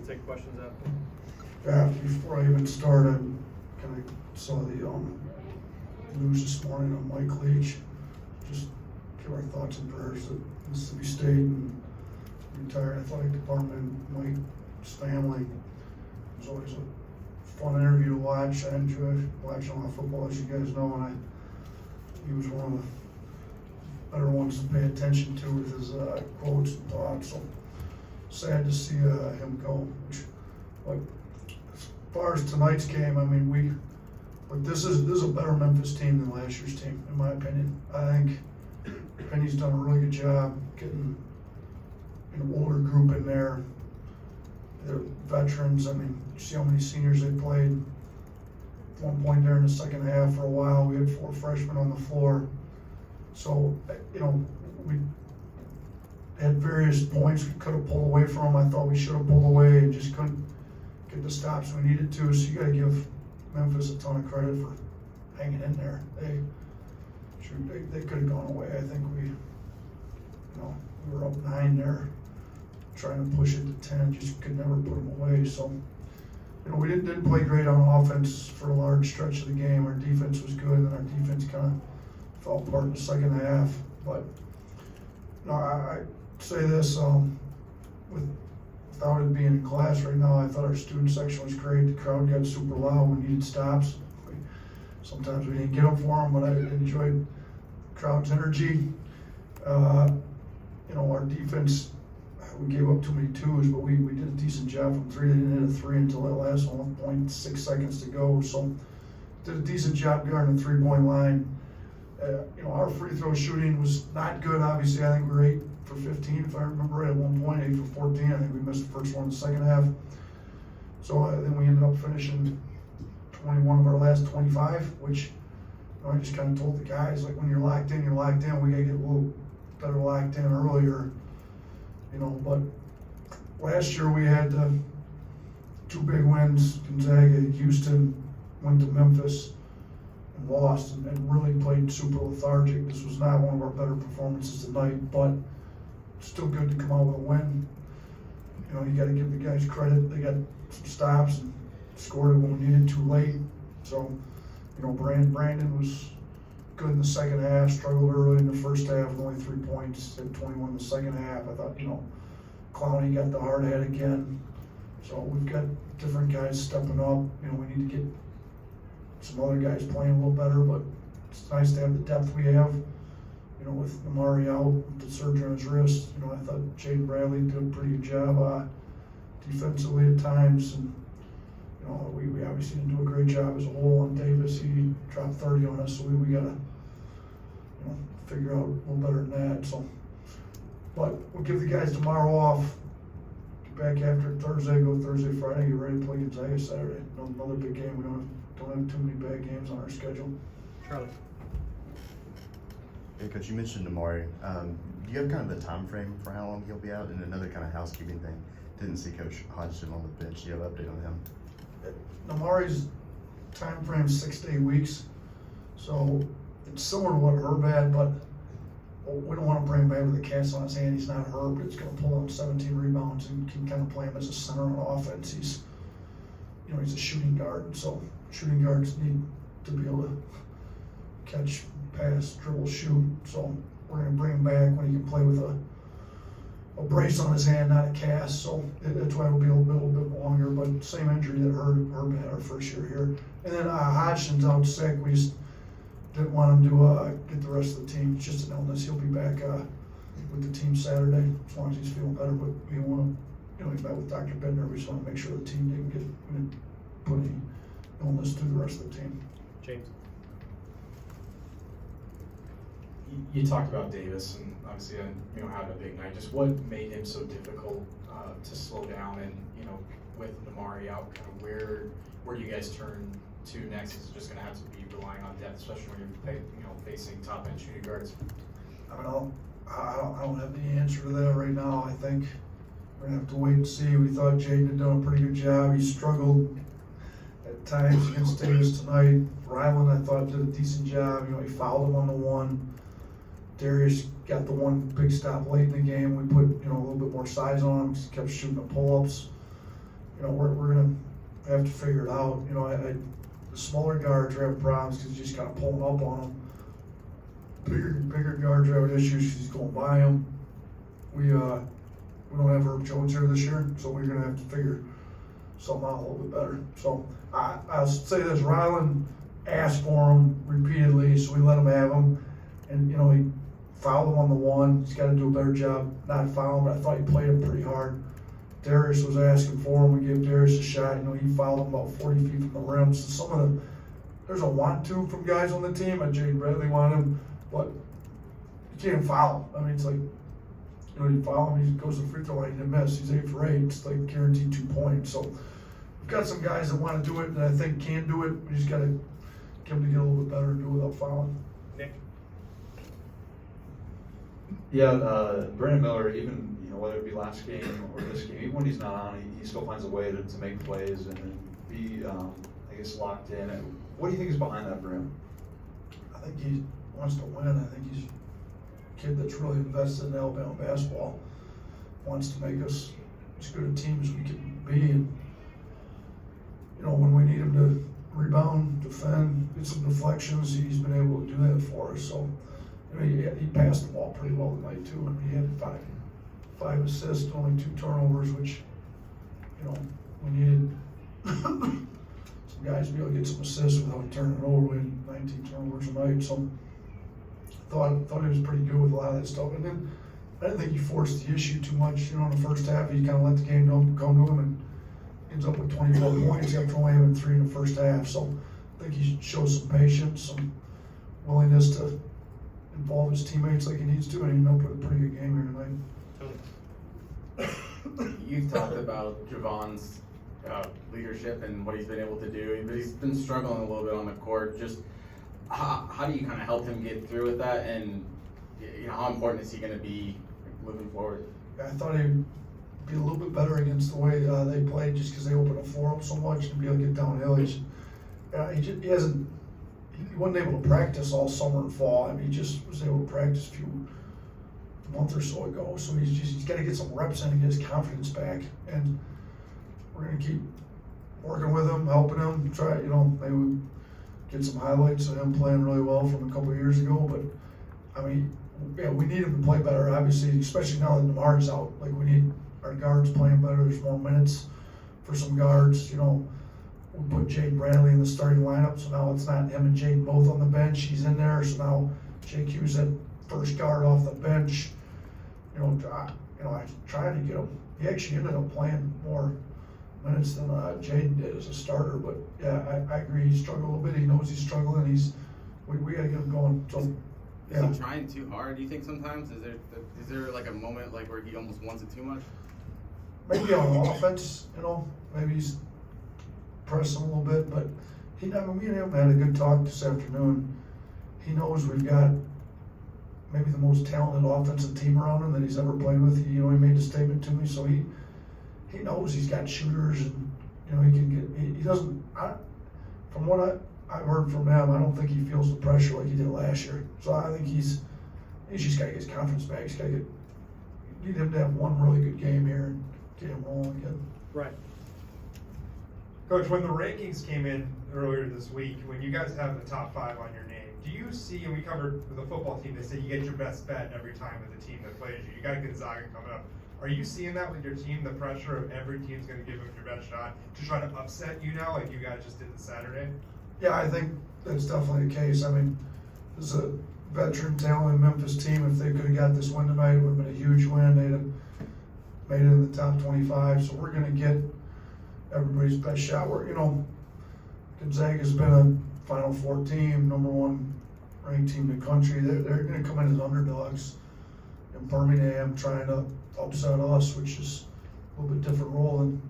take questions after. Yeah, before I even start, I kind of saw the news this morning on Mike Leach. Just give our thoughts and prayers that Mississippi State and retired athletic department, Mike's family. It was always a fun interview to watch. I enjoy watching a lot of football, as you guys know, and he was one of the better ones to pay attention to with his quotes and thoughts. So sad to see him go. But as far as tonight's game, I mean, this is a better Memphis team than last year's team, in my opinion. I think Penny's done a really good job getting an older group in there. They're veterans. I mean, you see how many seniors they played. At one point there in the second half, for a while, we had 4 freshmen on the floor. So, you know, we had various points we could have pulled away from. I thought we should have pulled away and just couldn't get the stops we needed to. So you got to give Memphis a ton of credit for hanging in there. They could have gone away. I think we were up 9 there, trying to push it to 10. Just could never put them away. So, you know, we didn't play great on offense for a large stretch of the game. Our defense was good, and our defense kind of fell apart in the second half. But no, I say this without it being in class right now. I thought our student section was great. The crowd got super loud. We needed stops. Sometimes we didn't get them for them, but I enjoyed the crowd's energy. You know, our defense, we gave up too many twos, but we did a decent job from 3. They didn't hit a 3 until that last 1.6 seconds to go. So did a decent job guarding the 3-point line. You know, our free throw shooting was not good. Obviously, I think we were 8 for 15, if I remember right, at one point, 8 for 14. I think we missed the first one in the second half. So then we ended up finishing 21 of our last 25, which, you know, I just kind of told the guys, like, when you're locked in, you're locked in. We got to get a little better locked in earlier, you know. But last year we had 2 big wins: Gonzaga, Houston, went to Memphis and lost, and really played super lethargic. This was not one of our better performances tonight, but still good to come out with a win. You know, you got to give the guys credit. They got some stops and scored it when we needed too late. So, you know, Brandon was good in the second half, struggled early in the first half with only 3 points, had 21 in the second half. I thought, you know, Clowney got the hard head again. So we've got different guys stepping up. You know, we need to get some other guys playing a little better, but it's nice to have the depth we have. You know, with Amari out with the surgery on his wrist, you know, I thought Jaden Bradley did a pretty good job defensively at times, and you know, we obviously didn't do a great job as a whole on Davis. He dropped 30 on us, so we got to, you know, figure out a little better than that. So, but we'll give the guys tomorrow off. Get back after Thursday, go Thursday, Friday, get ready to play Gonzaga Saturday. Another big game. We don't have too many bad games on our schedule. Charlie. Hey, Coach, you mentioned Amari. Do you have kind of the time frame for how long he'll be out? And another kind of housekeeping thing, didn't see Coach Hodgson on the bench. Do you have an update on him? Amari's time frame is 6 to 8 weeks, so it's similar to what Herb had, but we don't want to bring him back with a cast on his hand. He's not Herb, but he's going to pull out 17 rebounds and can kind of play him as a center on offense. He's a shooting guard, so shooting guards need to be able to catch, pass, dribble, shoot. So we're going to bring him back when he can play with a brace on his hand, not a cast. So that's why it'll be a little bit longer. But same injury that Herb had our first year here. And then Hodgson's out sick. We just didn't want him to get the rest of the team. It's just an illness. He'll be back with the team Saturday as long as he's feeling better. But we want to, he met with Dr. Bender. We just want to make sure the team didn't put any illness to the rest of the team. James. You talked about Davis, and obviously, having a big night. Just what made him so difficult to slow down, and with Amari out, kind of where do you guys turn to next? Is it just going to have to be relying on depth, especially when you're facing top end shooting guards? I don't have the answer to that right now. I think we're gonna have to wait and see. We thought Jaden had done a pretty good job. He struggled at times against Davis tonight. Ryland, I thought, did a decent job. He fouled him on the one. Darius got the one big stop late in the game. We put, a little bit more size on him. He kept shooting the pull-ups. we're gonna have to figure it out. The smaller guards are having problems because he's just kind of pulling up on them. Bigger guards are having issues because he's going by them. We don't have Herb Jones here this year, so we're gonna have to figure something out a little bit better. So I'll say this: Ryland asked for him repeatedly, so we let him have him, and he fouled him on the one. He's got to do a better job not fouling, but I thought he played him pretty hard. Darius was asking for him. We gave Darius a shot. He fouled him about 40 feet from the rim. So there's a want to from guys on the team. And Jade Bradley wanted him, but you can't foul him. I mean, it's like, you foul him, he goes to the free throw line, and miss. He's 8 for 8. It's like guaranteed 2 points. So we've got some guys that want to do it, and I think can do it. We just got to get them to get a little bit better and do it without fouling. Nick? Yeah, Brandon Miller, even whether it be last game or this game, even when he's not on, he still finds a way to make plays and be, I guess, locked in. What do you think is behind that for him? I think he wants to win. I think he's a kid that's really invested in Alabama basketball. Wants to make us as good a team as we can be. And when we need him to rebound, defend, get some deflections, he's been able to do that for us. So he passed the ball pretty well tonight too. I mean, he had five assists, only 2 turnovers, which we needed some guys to be able to get some assists without turning it over. We had 19 turnovers tonight, so thought he was pretty good with a lot of that stuff. And then I didn't think he forced the issue too much. In the first half, he kind of let the game come to him and ends up with 24 points after only having 3 in the first half. So I think he shows some patience, some willingness to involve his teammates like he needs to, and he ended up with a pretty good game here tonight. You've talked about Javon's leadership and what he's been able to do, but he's been struggling a little bit on the court. Just how do you kind of help him get through with that, and how important is he going to be moving forward? I thought he'd be a little bit better against the way they played, just because they opened the floor up so much and be able to get downhill. He wasn't able to practice all summer and fall. I mean, he just was able to practice a month or so ago. So he's got to get some reps in and get his confidence back. And we're going to keep working with him, helping him, try, maybe get some highlights of him playing really well from a couple of years ago. But, I mean, we need him to play better, obviously, especially now that Namar's out. Like, we need our guards playing better. There's more minutes for some guards. We put Jade Bradley in the starting lineup, so now it's not him and Jade both on the bench. He's in there, so now JQ's that first guard off the bench. I tried to get him. He actually ended up playing more minutes than Jaden did as a starter. But yeah, I agree. He struggled a little bit. He knows he's struggling. We got to get him going. So yeah. Is he trying too hard? Do you think sometimes is there like a moment like where he almost wants it too much? Maybe on offense, maybe he's pressing a little bit, but me and him had a good talk this afternoon. He knows we've got maybe the most talented offensive team around him that he's ever played with. He made a statement to me, so he knows he's got shooters, and he can get. He doesn't. From what I've heard from him, I don't think he feels the pressure like he did last year. So I think he's just got to get his confidence back. He's got to need him to have one really good game here and get him rolling again. Right. Coach, when the rankings came in earlier this week, when you guys have the top 5 on your name, do you see, and we covered with the football team, they say you get your best bet every time with the team that plays you. You got Gonzaga coming up. Are you seeing that with your team, the pressure of every team's going to give them your best shot to try to upset you now, like you guys just did Saturday? Yeah, I think that's definitely the case. I mean, there's a veteran, talented Memphis team. If they could have got this win tonight, it would have been a huge win. They'd have made it in the top 25. So we're going to get everybody's best shot. Gonzaga's been a Final Four team, #1 ranked team in the country. They're going to come in as underdogs in Birmingham, trying to upset us, which is a little bit different role than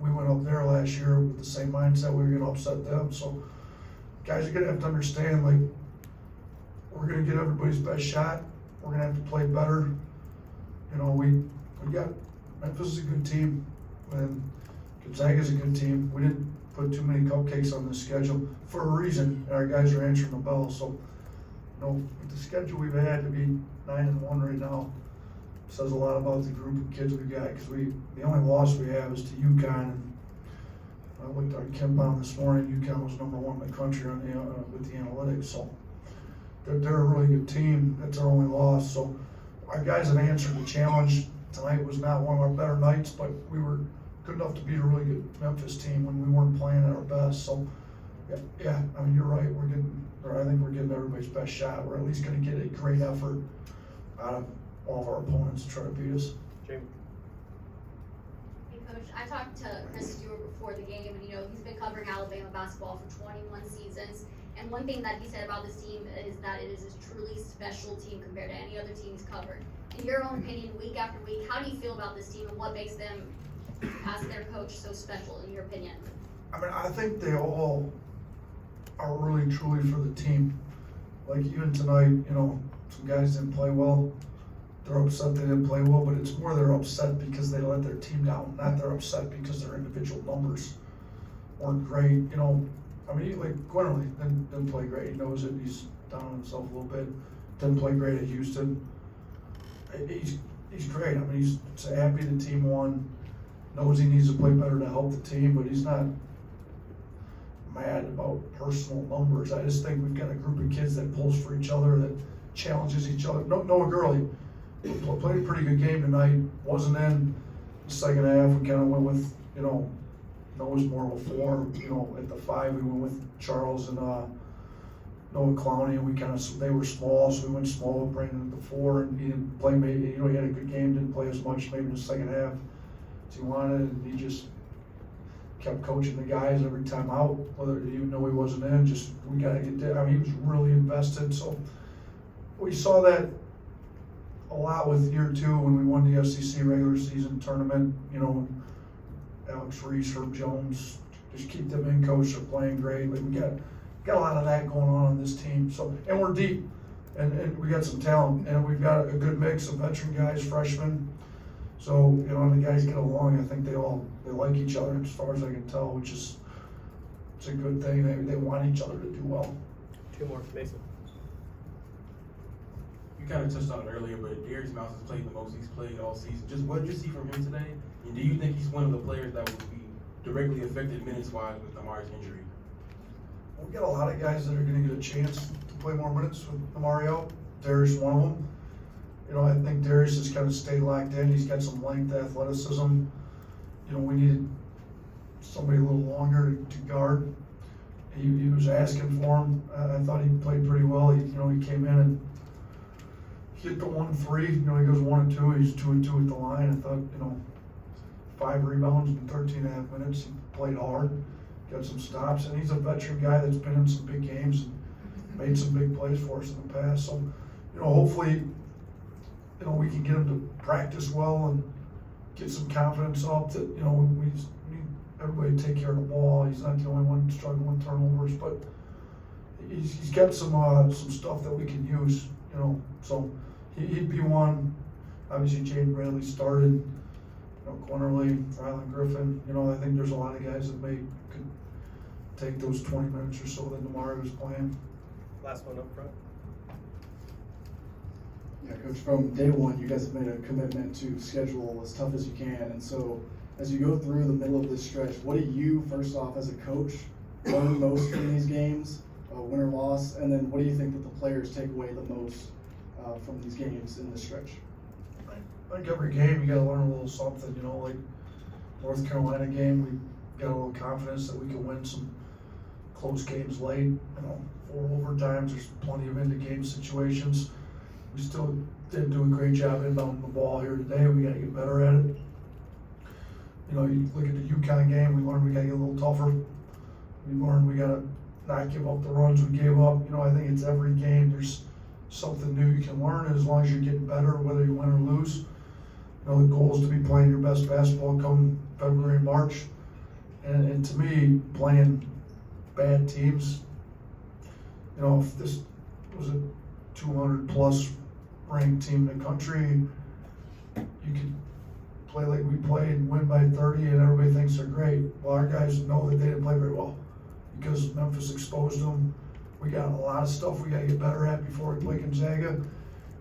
we went up there last year with the same mindset we were going to upset them. So guys are going to have to understand, like, we're going to get everybody's best shot. We're going to have to play better. We got Memphis is a good team, and Gonzaga's a good team. We didn't put too many cupcakes on the schedule for a reason. Our guys are answering the bell. So, with the schedule we've had to be 9-1 right now, says a lot about the group of kids we got, because the only loss we have is to UConn. And I looked at KenPom this morning. UConn was #1 in the country on with the analytics, so they're a really good team. That's our only loss. So our guys have answered the challenge. Tonight was not one of our better nights, but we were good enough to beat a really good Memphis team when we weren't playing at our best. So yeah, I mean, you're right. I think we're getting everybody's best shot. We're at least going to get a great effort out of all of our opponents to try to beat us. Jamie. Hey Coach, I talked to Chris Stewart before the game, and he's been covering Alabama basketball for 21 seasons. And one thing that he said about this team is that it is a truly special team compared to any other team he's covered. In your own opinion, week after week, how do you feel about this team, and what makes them, as their coach, so special in your opinion? I mean, I think they all are really truly for the team. Like even tonight, some guys didn't play well. They're upset they didn't play well, but it's more they're upset because they let their team down, not they're upset because their individual numbers weren't great. I mean, like Quinterly didn't play great. He knows it. He's down on himself a little bit. Didn't play great at Houston. He's great. I mean, he's happy the team won. Knows he needs to play better to help the team, but he's not mad about personal numbers. I just think we've got a group of kids that pulls for each other, that challenges each other. Noah Gurley played a pretty good game tonight. Wasn't in the second half. We kind of went with, Noah's more of a 4. At the 5 we went with Charles and Noah Clowney, and they were small, so we went small with Brandon at the 4, and he didn't play. Maybe he had a good game, didn't play as much maybe in the second half as he wanted, and he just kept coaching the guys every time out, whether even though he wasn't in. Just we got to get there. I mean, he was really invested. So we saw that a lot with year 2 when we won the SEC regular season tournament. Alex Reese, Herb Jones, just keep them in, coach. They're playing great. Like we got a lot of that going on this team. So, and we're deep, and we got some talent, and we've got a good mix of veteran guys, freshmen. So, the guys get along. I think they like each other as far as I can tell, which is it's a good thing. They want each other to do well. 2 more, Mason. You kind of touched on it earlier, but Darius Mouse has played the most he's played all season. Just what did you see from him today? And do you think he's one of the players that would be directly affected minutes-wise with Amari's injury? We got a lot of guys that are going to get a chance to play more minutes with Amari out. Darius one of them. I think Darius has kind of stayed locked in. He's got some length, athleticism. We needed somebody a little longer to guard. He was asking for him. I thought he played pretty well. He came in and hit the 1-3. He goes 1 and 2. He's 2 and 2 at the line. I thought, 5 rebounds in 13.5 minutes. He played hard, got some stops, and he's a veteran guy that's been in some big games and made some big plays for us in the past. So, hopefully, we can get him to practice well and get some confidence up that, we need everybody to take care of the ball. He's not the only one struggling with turnovers, but he's got some stuff that we can use, So he'd be one. Obviously, Jaden Bradley started. Quinterly, Rylan Griffin. I think there's a lot of guys that could take those 20 minutes or so that Amari was playing. Last one up front. Yeah, Coach, from day one, you guys have made a commitment to schedule as tough as you can. And so as you go through the middle of this stretch, what do you, first off, as a coach, learn most from these games, win or loss? And then what do you think that the players take away the most from these games in this stretch? I think every game you got to learn a little something, like North Carolina game, we got a little confidence that we can win some close games late, 4 overtimes, there's plenty of end-of-game situations. We still didn't do a great job inbounding the ball here today. We got to get better at it. You look at the UConn game, we learned we got to get a little tougher. We learned we got to not give up the runs we gave up. I think it's every game there's something new you can learn, and as long as you're getting better, whether you win or lose. The goal is to be playing your best basketball come February, March. And to me, playing bad teams, if this was a 200-plus ranked team in the country, you could play like we played and win by 30 and everybody thinks they're great. Well, our guys know that they didn't play very well because Memphis exposed them. We got a lot of stuff we got to get better at before we play Gonzaga.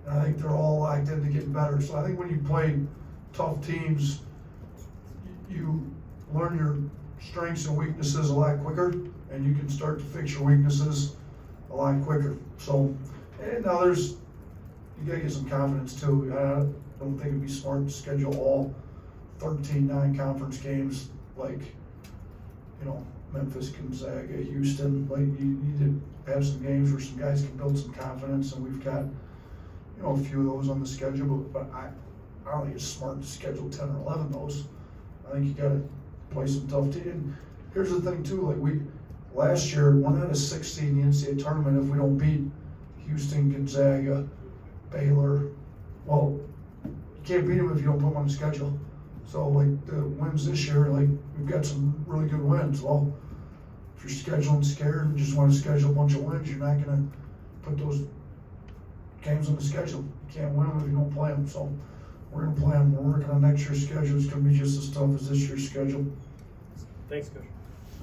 And I think they're all locked in to get better. So I think when you play tough teams, you learn your strengths and weaknesses a lot quicker, and you can start to fix your weaknesses a lot quicker. So, and now you gotta get some confidence too. I don't think it'd be smart to schedule all 13 non-conference games like, Memphis, Gonzaga, Houston. Like, you need to have some games where some guys can build some confidence, and we've got, a few of those on the schedule, but I don't think it's smart to schedule 10 or 11 of those. I think you gotta play some tough teams. And here's the thing too, like last year, we're not a 6 seed in the NCAA tournament if we don't beat Houston, Gonzaga, Baylor. Well, you can't beat them if you don't put them on the schedule. So like the wins this year, like we've got some really good wins. Well, if you're scheduling scared and just want to schedule a bunch of wins, you're not gonna put those games on the schedule. You can't win them if you don't play them. So we're gonna play them. We're working on next year's schedule. It's gonna be just as tough as this year's schedule. Thanks, Coach.